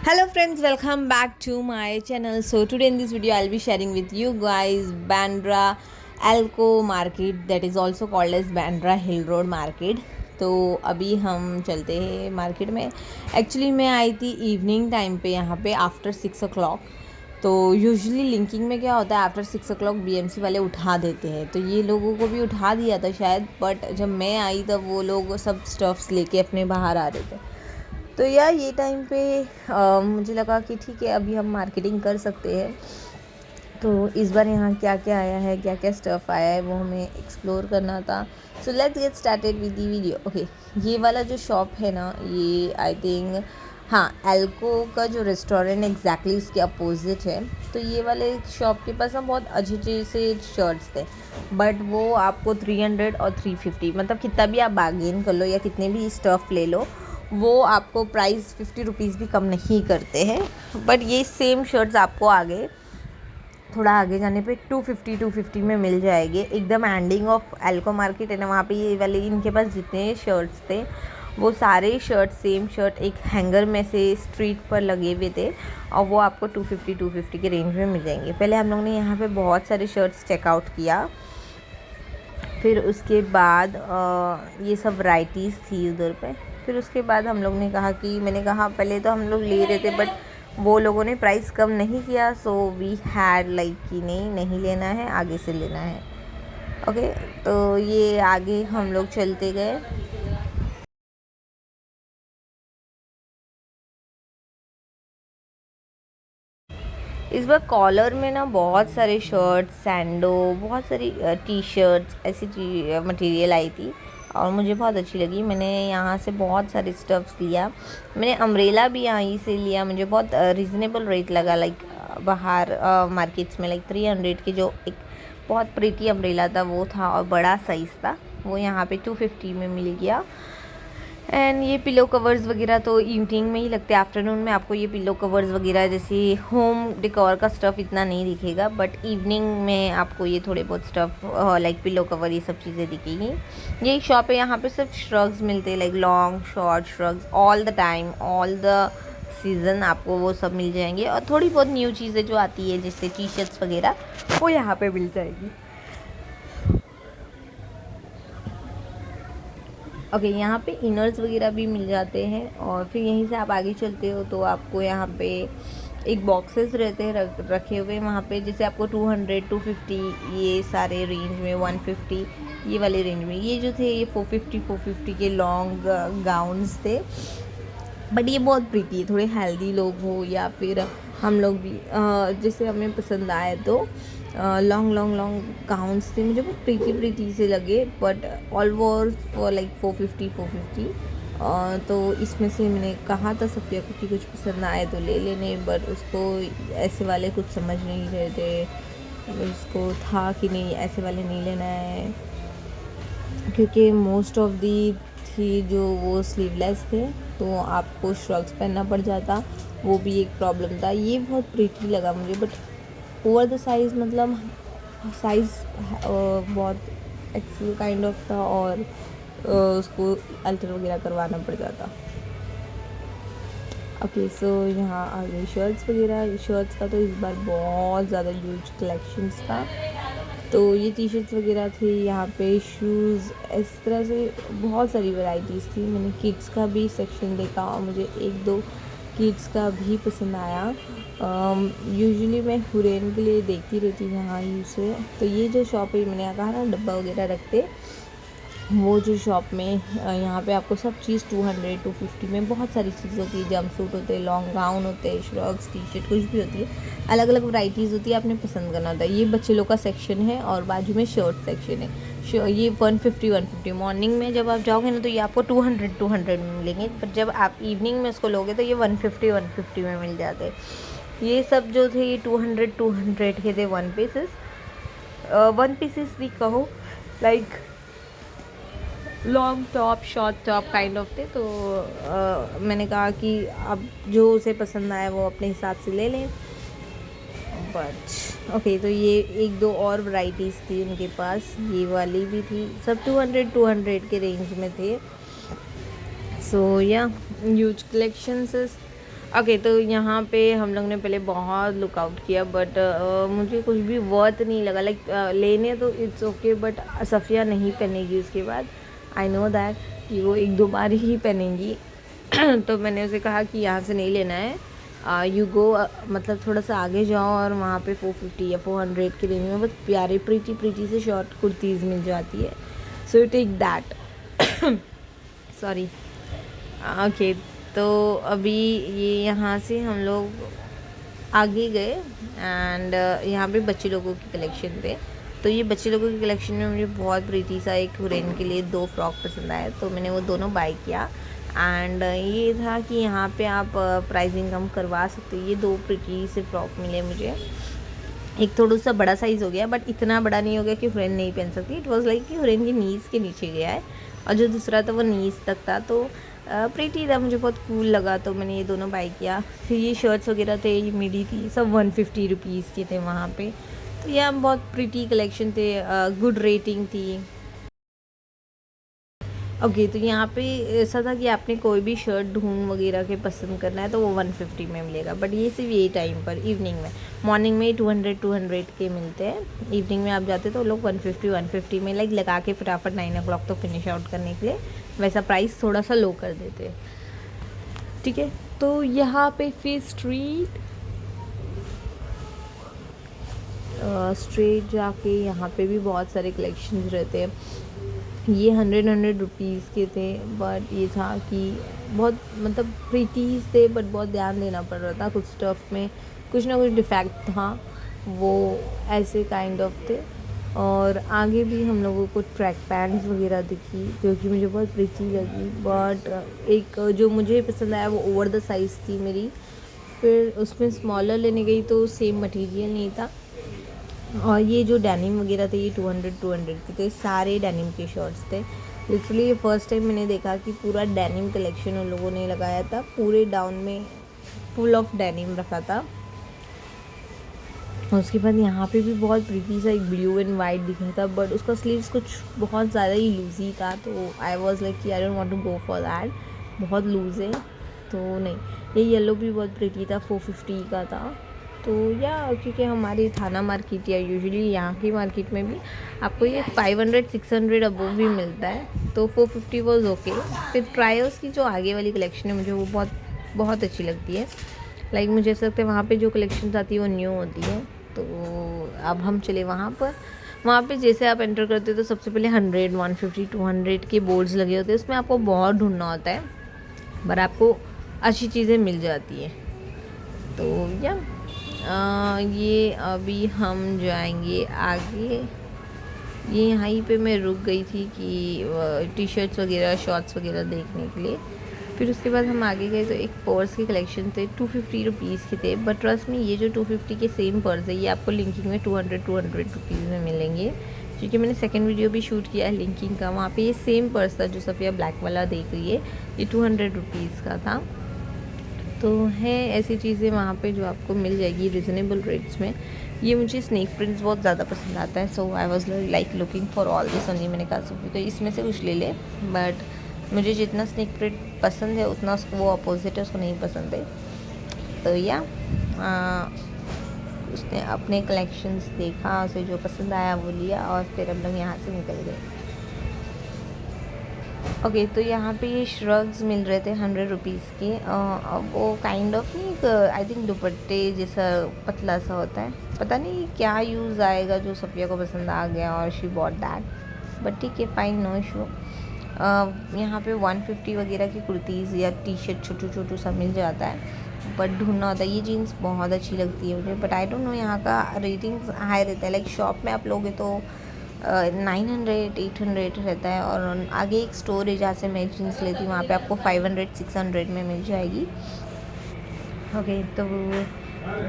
Hello friends, welcome back to my channel. So today in this video I'll be sharing with you guys Bandra Alco market, that is also called as Bandra Hill Road market. तो अभी हम चलते हैं market में. Actually मैं आई थी evening time पे यहाँ पे आफ्टर 6 o'clock. तो यूजुअली लिंकिंग में क्या होता है, आफ्टर 6 o'clock BMC वाले उठा देते हैं, तो ये लोगों को भी उठा दिया था शायद, बट जब मैं आई तब वो लोग सब स्टफ्स लेके अपने बाहर आ रहे थे. तो यार ये टाइम पे मुझे लगा कि ठीक है अभी हम मार्केटिंग कर सकते हैं. तो इस बार यहाँ क्या क्या आया है, क्या क्या स्टफ़ आया है, वो हमें एक्सप्लोर करना था. So let's get started with the video. Okay, ये वाला जो शॉप है ना, ये आई थिंक हाँ एल्को का जो रेस्टोरेंट एग्जैक्टली उसके अपोजिट है. तो ये वाले शॉप के पास ना बहुत अच्छे अच्छे से शर्ट्स थे, बट वो आपको 300 और 350, मतलब कितना भी आप बार्गेन कर लो या कितने भी स्टफ़ ले लो, वो आपको प्राइस 50 रुपीज़ भी कम नहीं करते हैं. बट ये सेम शर्ट्स आपको आगे थोड़ा आगे जाने पे 250 में मिल जाएंगे. एकदम एंडिंग ऑफ एल्को मार्केट है ना, वहाँ पे ये वाले इनके पास जितने शर्ट्स थे वो सारे शर्ट सेम शर्ट एक हैंगर में से स्ट्रीट पर लगे हुए थे, और वो आपको 250 के रेंज में मिल जाएंगे. पहले हम लोग ने यहाँ पे बहुत सारे शर्ट्स चेकआउट किया, फिर उसके बाद ये सब वैराइटीज़ थी उधर पे. फिर उसके बाद हम लोग ने कहा कि मैंने कहा पहले तो हम लोग ले रहे थे बट वो लोगों ने प्राइस कम नहीं किया, सो वी हैड लाइक कि नहीं लेना है, आगे से लेना है. ओके, तो ये आगे हम लोग चलते गए. इस बार कॉलर में ना बहुत सारे शर्ट्स, सैंडो, बहुत सारी टी शर्ट्स ऐसी मटेरियल आई थी और मुझे बहुत अच्छी लगी. मैंने यहाँ से बहुत सारे स्टफ्स लिया. मैंने अम्ब्रेला भी यहीं से लिया, मुझे बहुत रीज़नेबल रेट लगा. लाइक बाहर मार्केट्स में लाइक 300 के जो एक बहुत प्रीटी अम्ब्रेला था वो था, और बड़ा साइज़ था, वो यहाँ पे 250 में मिल गया. एंड ये पिलो कवर्स वगैरह तो इवनिंग में ही लगते हैं. आफ्टरनून में आपको ये पिलो कवर्स वगैरह जैसे होम डेकोर का स्टफ़ इतना नहीं दिखेगा, बट इवनिंग में आपको ये थोड़े बहुत स्टफ़ लाइक पिलो कवर ये सब चीज़ें दिखेगी. ये एक शॉप है, यहाँ पे सिर्फ श्रग्स मिलते हैं, like long short shrugs all the time, all the season आपको वो सब मिल जाएंगे. और थोड़ी बहुत न्यू चीज़ें जो आती है जैसे टी शर्ट्स वगैरह वो यहाँ पर मिल जाएगी. ओके, यहाँ पे इनर्स वगैरह भी मिल जाते हैं. और फिर यहीं से आप आगे चलते हो तो आपको यहाँ पे एक बॉक्सेस रहते हैं रखे हुए वहाँ पे, जैसे आपको 200 250 ये सारे रेंज में, 150 ये वाले रेंज में. ये जो थे ये 450 के लॉन्ग गाउन्स थे, बट ये बहुत प्रीति है. थोड़े हेल्दी लोग हो या फिर हम लोग भी जैसे हमें पसंद आए तो लॉन्ग लॉन्ग लॉन्ग गाउन्स थे, मुझे बहुत प्रीति से लगे. But all war for like 450. तो इसमें से मैंने कहा था सत्या को कि कुछ पसंद आए तो ले लेने, बट उसको ऐसे वाले कुछ समझ नहीं रहे थे. उसको था कि नहीं ऐसे वाले नहीं लेना है, क्योंकि मोस्ट ऑफ दी थी जो वो स्लीवलेस थे, तो आपको श्रग्स पहनना पड़ जाता, वो भी एक प्रॉब्लम था. ये बहुत प्रीटी लगा मुझे, बट ओवर द साइज़, मतलब साइज़ बहुत एक्सेल काइंड ऑफ था, और उसको अल्टर वगैरह करवाना पड़ जाता. ओके, सो यहाँ आ गई शर्ट्स वगैरह. शर्ट्स का तो इस बार बहुत ज़्यादा यूज कलेक्शंस था. तो ये टी शर्ट्स वगैरह थी, यहाँ पे शूज़, इस तरह से बहुत सारी वैराइटीज़ थी. मैंने किड्स का भी सेक्शन देखा और मुझे एक दो किड्स का भी पसंद आया. यूजुअली मैं हुरैन के लिए देखती रहती हूँ यहाँ से. तो ये जो शॉप है, मैंने कहा ना डब्बा वगैरह रखते, वो जो शॉप में यहाँ पे आपको सब चीज़ 200 250 में बहुत सारी चीज़ होती है. जंप सूट होते हैं, लॉन्ग गाउन होते हैं, श्रग्स, टी शर्ट, कुछ भी होती है, अलग अलग वैराइटीज़ होती है, आपने पसंद करना होता है. ये बच्चे लोग का सेक्शन है और बाजू में शर्ट सेक्शन है. ये 150 मॉर्निंग में जब आप जाओगे ना तो ये आपको 200 में मिलेंगे, पर जब आप इवनिंग में उसको लोगे तो ये 150 में मिल जाते हैं. ये सब जो थे ये 200 के थे. वन पीसेस भी कहो, like long top short top kind of थे. तो मैंने कहा कि अब जो उसे पसंद आया वो अपने हिसाब से ले लें. बट ओके, तो ये एक दो और वैराइटीज़ थी उनके पास, ये वाली भी थी, सब 200 के रेंज में थे. सो या ह्यूज कलेक्शंस. ओके तो यहाँ पे हम लोग ने पहले बहुत लुकआउट किया, बट मुझे कुछ भी वर्थ नहीं लगा। लाइक लेने तो इट्स ओके, बट सफ़िया नहीं पहनेगी उसके बाद। आई नो दैट कि वो एक दो बार ही पहनेंगी। तो मैंने उसे कहा कि यहाँ से नहीं लेना है, यू गो, मतलब थोड़ा सा आगे जाओ और वहाँ पे 450 या 400 के रेंज में बहुत प्यारे प्रीटी से शॉर्ट कुर्तीज़ मिल जाती है। So you take that. Sorry. Okay तो अभी ये यहाँ से हम लोग आगे गए एंड यहाँ पे बच्चे लोगों की कलेक्शन पे। तो ये बच्चे लोगों की कलेक्शन में मुझे बहुत प्रीटी सा एक हुरैन के लिए 2 फ्रॉक पसंद आया, तो मैंने वो दोनों बाय किया। एंड ये था कि यहाँ पे आप प्राइसिंग कम करवा सकते हो। ये 2 प्रीटी से फ्रॉक मिले मुझे। एक थोड़ा सा बड़ा साइज़ हो गया, बट इतना बड़ा नहीं हो गया कि हुरैन नहीं पहन सकती। इट वाज लाइक कि हुरैन की नीज़ के नीचे गया है, और जो दूसरा था वो नीज़ तक था। तो प्रीटी था, मुझे बहुत कूल लगा, तो मैंने ये दोनों बाय किया। फिर ये शर्ट्स वगैरह थे, ये मिडी थी, सब 150 रुपीज़ के थे वहाँ पे। तो यह बहुत प्रीटी कलेक्शन थे, गुड रेटिंग थी। ओके तो यहाँ पे ऐसा था कि आपने कोई भी शर्ट ढूंढ वगैरह के पसंद करना है तो वो 150 में मिलेगा, बट ये सिर्फ ये टाइम पर इवनिंग में। मॉर्निंग में 200 के मिलते हैं, इवनिंग में आप जाते तो लोग 150 में लाइक लगा के फटाफट 9 o'clock तो फिनिश आउट करने के लिए वैसा प्राइस थोड़ा सा लो कर देते। ठीक है, तो यहाँ पे फिर स्ट्रीट जाके यहाँ पे भी बहुत सारे कलेक्शंस रहते हैं। ये 100 रुपीज़ के थे, बट ये था कि बहुत मतलब प्रीटीज थे, बट बहुत ध्यान देना पड़ रहा था। कुछ स्टफ़ में कुछ ना कुछ डिफेक्ट था, वो ऐसे काइंड ऑफ थे। और आगे भी हम लोगों को ट्रैक पैंट्स वगैरह दिखी जो कि मुझे बहुत प्रीटी लगी, बट एक जो मुझे पसंद आया वो ओवर द साइज़ थी मेरी। फिर उसमें स्मॉलर लेने गई तो सेम मटेरियल नहीं था। और ये जो डेनिम वगैरह थे ये 200 के थे, सारे डेनिम के शर्ट्स थे। लिटरली ये फर्स्ट टाइम मैंने देखा कि पूरा डेनिम कलेक्शन उन लोगों ने लगाया था, पूरे डाउन में फुल ऑफ डेनिम रखा था। उसके बाद यहाँ पे भी बहुत प्रीटी सा एक ब्लू एंड वाइट दिखा था, बट उसका स्लीव्स कुछ बहुत ज़्यादा ही लूज़ी था, तो आई वॉज लाइक कि I don't want to go for that, बहुत लूज़ है तो नहीं। ये येलो भी बहुत प्रीटी था, 450 का था। तो या क्योंकि हमारी थाना मार्केट या यूजुअली यहाँ की मार्केट में भी आपको ये 500-600 अबव भी मिलता है, तो 450 वॉज ओके। फिर ट्रायल्स की जो आगे वाली कलेक्शन है मुझे वो बहुत बहुत अच्छी लगती है। लाइक मुझे ऐसा लगता है वहाँ पे जो कलेक्शन आती है वो न्यू होती है। तो अब हम चले वहाँ पर। वहाँ पे जैसे आप एंटर करते हो तो सबसे पहले 100, 150, 200 के बोर्ड्स लगे होते हैं, उसमें आपको बहुत ढूंढना होता है, पर आपको अच्छी चीज़ें मिल जाती हैं। तो या ये अभी हम जाएंगे आगे। ये यहाँ पे मैं रुक गई थी कि टी शर्ट्स वगैरह शॉर्ट्स वगैरह देखने के लिए। फिर उसके बाद हम आगे गए तो एक पर्स के कलेक्शन थे, 250 रुपीज़ के थे, बट ट्रस्ट में ये जो 250 के सेम पर्स है ये आपको लिंकिंग में 200 रुपीज़ में मिलेंगे, क्योंकि मैंने सेकंड वीडियो भी शूट किया है लिंकिंग का। वहाँ पे ये सेम पर्स था जो सफ़िया ब्लैक वाला देख रही है, ये 200 रुपीज़ का था। तो है ऐसी चीज़ें वहाँ पे जो आपको मिल जाएगी रिजनेबल रेट्स में। ये मुझे स्नेक प्रिंट्स बहुत ज़्यादा पसंद आता है, so I was like looking for all this only. मैंने कहा सोफी तो इसमें से कुछ ले ले, बट मुझे जितना स्नेक प्रिंट पसंद है उतना उसको वो अपोजिट है, उसको नहीं पसंद है। तो या उसने अपने कलेक्शंस देखा, उसे जो पसंद आया वो लिया, और फिर हम लोग यहाँ से निकल गए। ओके तो यहाँ पे ये श्रग्स मिल रहे थे 100 रुपीज़ के। वो काइंड ऑफ नहीं, आई थिंक दुपट्टे जैसा पतला सा होता है, पता नहीं क्या यूज़ आएगा, जो सफ़िया को पसंद आ गया और शी बॉट दैट, बट ठीक है फाइन, नो इशू। यहाँ पे 150 वगैरह की कुर्तीज़ या टी शर्ट छोटू सा मिल जाता है, बट ढूंढना होता है। ये जीन्स बहुत अच्छी लगती है मुझे, बट आई डोंट नो यहाँ का रेटिंग्स हाई रहता है। लाइक शॉप में आप लोगे तो 900-800 रहता है, और आगे एक स्टोर है जहाँ से मैं जीन्स लेती हूँ, वहाँ पे आपको 500-600 में मिल जाएगी। ओके तो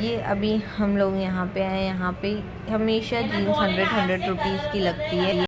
ये अभी हम लोग यहाँ पे आए। यहाँ पे हमेशा जीन्स 100 रुपीज़ की लगती है।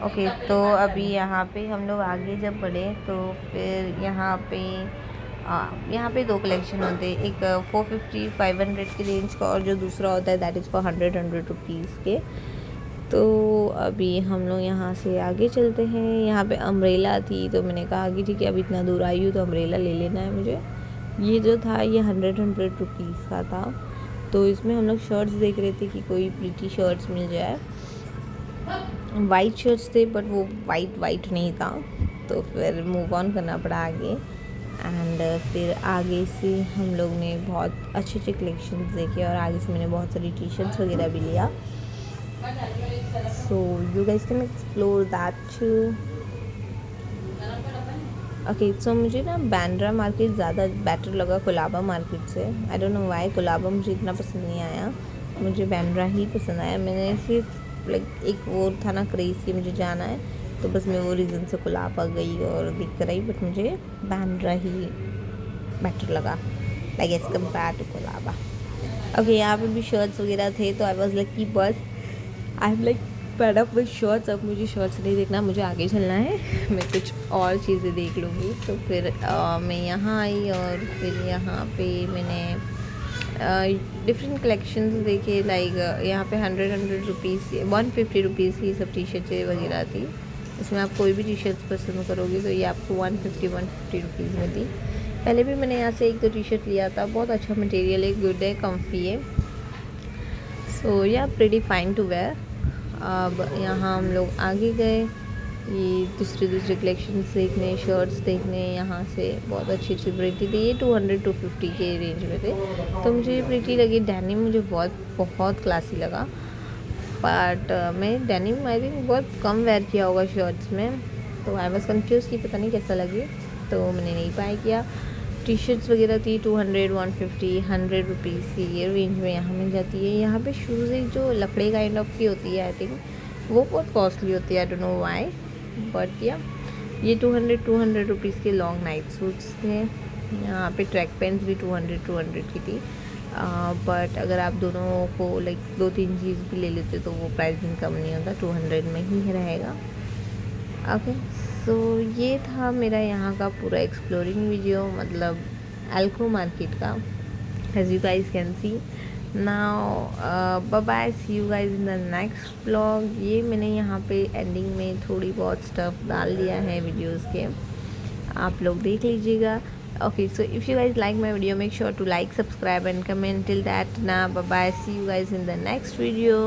ओके तो अभी यहाँ पे हम लोग आगे जब बढ़े तो फिर यहाँ पे 2 कलेक्शन होते हैं, एक 450-500 की रेंज का, और जो दूसरा होता है दैट इज़ फॉर 100 रुपीज़ के। तो अभी हम लोग यहाँ से आगे चलते हैं। यहाँ पे अम्ब्रेला थी, तो मैंने कहा कि ठीक है अब इतना दूर आई हूँ तो अम्ब्रेला ले लेना है मुझे। ये जो था ये 100 रुपीज़ का था। तो इसमें हम लोग शर्ट्स देख रहे थे कि कोई प्रिटी शर्ट्स मिल जाए। वाइट शर्ट्स थे बट वो वाइट नहीं था, तो फिर मूव ऑन करना पड़ा आगे। एंड फिर आगे से हम लोग ने बहुत अच्छे कलेक्शंस देखे और आगे से मैंने बहुत सारी टी शर्ट्स वगैरह भी लिया। So you guys can explore that too. Okay, so मुझे ना बांद्रा मार्केट ज़्यादा बेटर लगा कोलाबा मार्केट से। I don't know why, Colaba मुझे इतना पसंद नहीं आया, मुझे बांद्रा ही पसंद आया। मैंने सिर्फ लाइक एक वो था ना क्रेज़ कि मुझे जाना है, तो बस मैं वो रीज़न से कोलाबा गई और देख कर आई। बट मुझे बांद्रा ही बेटर लगा like as compared to Colaba. Okay, यहाँ पे भी शर्ट्स वगैरह थे, तो आई वॉज लाइक कि बस I am like pad up with shirts. अब मुझे शर्ट्स नहीं देखना, मुझे आगे चलना है, मैं कुछ और चीज़ें देख लूँगी। तो फिर मैं यहाँ आई और फिर यहाँ पे मैंने डिफरेंट कलेक्शंस देखे। लाइक यहाँ पे 100 रुपीज़ 150 रुपीज़ की सब टी शर्टें वगैरह थी। इसमें आप कोई भी टी शर्ट्स पसंद करोगे तो ये आपको 150 रुपीज़ में थी। पहले भी मैंने यहाँ से एक दो टी शर्ट लिया था, बहुत अच्छा मटेरियल है, गुड है, कम्फी है। सो या प्रीटी फाइन टू वेयर। अब यहाँ हम लोग आगे गए, ये दूसरे कलेक्शंस देखने, शर्ट्स देखने। यहाँ से बहुत अच्छी वैरायटी थी, ये 200-250 के रेंज में थे, तो मुझे ये प्रीटी लगी। डेनिम मुझे बहुत क्लासी लगा, बट मैं डेनिम आई थिंक बहुत कम वेयर किया होगा शर्ट्स में, तो आई वॉज कन्फ्यूज़ कि पता नहीं कैसा लगे, तो मैंने नहीं बाय किया। टी शर्ट्स वगैरह थी 200, 150, 100 रुपीज़ की ये रेंज में यहाँ मिल जाती है। यहाँ पे शूज़ एक जो लकड़े काइंड ऑफ की होती है, आई थिंक वो बहुत कॉस्टली होती है, I don't know why, but या ये 200 रुपीज़ के लॉन्ग नाइट सूट्स थे। यहाँ पे ट्रैक पैंट्स भी 200 की थी, बट अगर आप दोनों को लाइक 2-3 चीज़ भी ले लेते तो वो प्राइसिंग कम नहीं होता, 200 में ही रहेगा। ओके, सो ये था मेरा यहाँ का पूरा एक्सप्लोरिंग वीडियो, मतलब एल्को मार्केट का, as you guys can see now. Bye bye, see you guys in the next blog. ये मैंने यहाँ पे एंडिंग में थोड़ी बहुत स्टफ डाल दिया है वीडियोस के, आप लोग देख लीजिएगा। Okay, so if you guys like my video, make sure to like, subscribe and comment. Till that, na bye bye, see you guys in the next video.